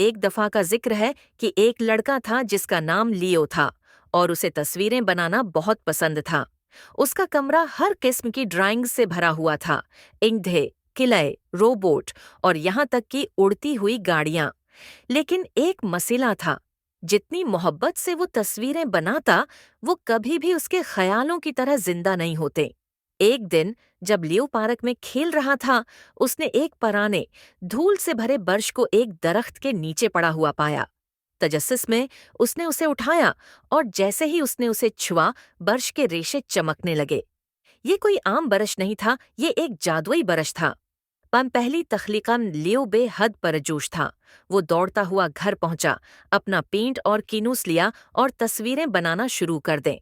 ایک دفعہ کا ذکر ہے کہ ایک لڑکا تھا جس کا نام لیو تھا اور اسے تصویریں بنانا بہت پسند تھا۔ اس کا کمرہ ہر قسم کی ڈرائنگ سے بھرا ہوا تھا، انگھے، قلعے، روبوٹ اور یہاں تک کہ اڑتی ہوئی گاڑیاں۔ لیکن ایک مسئلہ تھا، جتنی محبت سے وہ تصویریں بناتا، وہ کبھی بھی اس کے خیالوں کی طرح زندہ نہیں ہوتے۔ ایک دن جب لیو پارک میں کھیل رہا تھا، اس نے ایک پرانے، دھول سے بھرے برش کو ایک درخت کے نیچے پڑا ہوا پایا۔ تجسس میں اس نے اسے اٹھایا اور جیسے ہی اس نے اسے چھوا، برش کے ریشے چمکنے لگے۔ یہ کوئی عام برش نہیں تھا، یہ ایک جادوئی برش تھا۔ پہلی تخلیقاً لیو بے حد پرجوش تھا۔ وہ دوڑتا ہوا گھر پہنچا، اپنا پینٹ اور کینوس لیا اور تصویریں بنانا شروع کر دیں۔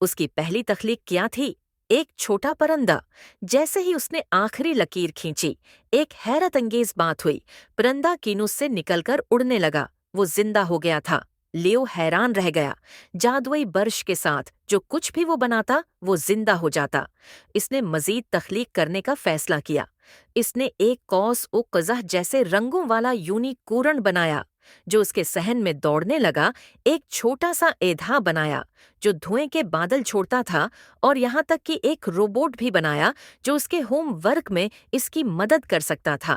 اس کی پہلی تخلیق کیا تھی؟ ایک چھوٹا پرندہ۔ جیسے ہی اس نے آخری لکیر کھینچی، ایک حیرت انگیز بات ہوئی، پرندہ کینوس سے نکل کر اڑنے لگا، وہ زندہ ہو گیا تھا۔ لیو حیران رہ گیا، جادوئی برش کے ساتھ جو کچھ بھی وہ بناتا وہ زندہ ہو جاتا۔ اس نے مزید تخلیق کرنے کا فیصلہ کیا۔ اس نے ایک قوس و قزح جیسے رنگوں والا یونیکورن بنایا جو اس کے صحن میں دوڑنے لگا، ایک چھوٹا سا ایدھا بنایا جو دھوئیں کے بادل چھوڑتا تھا، اور یہاں تک کہ ایک روبوٹ بھی بنایا جو اس کے ہوم ورک میں اس کی مدد کر سکتا تھا۔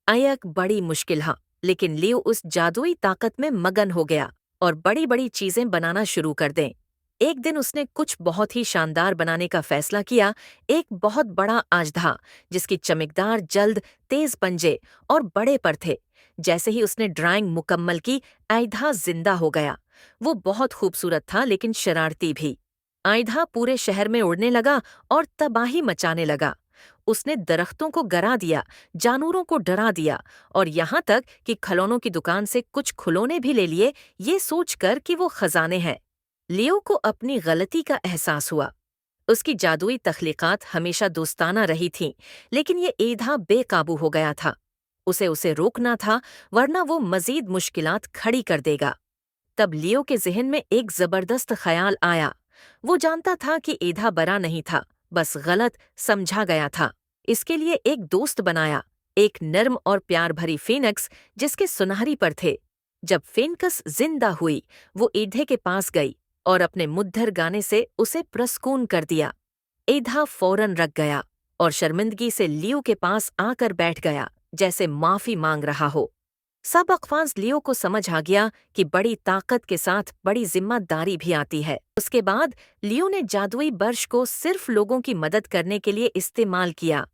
ایک بڑی مشکل ہاں، لیکن لیو اس جادوئی طاقت میں مگن ہو گیا اور بڑی بڑی چیزیں بنانا شروع کر دیں۔ ایک دن اس نے کچھ بہت ہی شاندار بنانے کا فیصلہ کیا، ایک بہت بڑا اژدہا جس کی چمکدار جلد، تیز پنجے اور بڑے پر تھے۔ جیسے ہی اس نے ڈرائنگ مکمل کی، اژدہا زندہ ہو گیا۔ وہ بہت خوبصورت تھا لیکن شرارتی بھی۔ اژدہا پورے شہر میں اڑنے لگا اور تباہی مچانے لگا۔ اس نے درختوں کو گرا دیا، جانوروں کو ڈرا دیا اور یہاں تک کہ کھلونوں کی دکان سے کچھ کھلونے بھی لے لیے، یہ سوچ کر کہ وہ خزانے ہیں۔ لیو کو اپنی غلطی کا احساس ہوا۔ اس کی جادوئی تخلیقات ہمیشہ دوستانہ رہی تھیں، لیکن یہ ایدھا بے قابو ہو گیا تھا۔ اسے روکنا تھا، ورنہ وہ مزید مشکلات کھڑی کر دے گا۔ تب لیو کے ذہن میں ایک زبردست خیال آیا۔ وہ جانتا تھا کہ ایدھا برا نہیں تھا، بس غلط سمجھا گیا تھا۔ اس کے لیے ایک دوست بنایا، ایک نرم اور پیار بھری فینکس جس کے سنہری پر تھے۔ جب فینکس زندہ ہوئی، وہ ایدھے کے پاس گئی اور اپنے مدھر گانے سے اسے پرسکون کر دیا۔ ایدھا فوراً رک گیا اور شرمندگی سے لیو کے پاس آ کر بیٹھ گیا، جیسے معافی مانگ رہا ہو۔ سب اقواس لیو کو سمجھ آ گیا کہ بڑی طاقت کے ساتھ بڑی ذمہ داری بھی آتی ہے۔ اس کے بعد لیو نے جادوئی برش کو صرف لوگوں کی مدد کرنے کے لیے استعمال کیا۔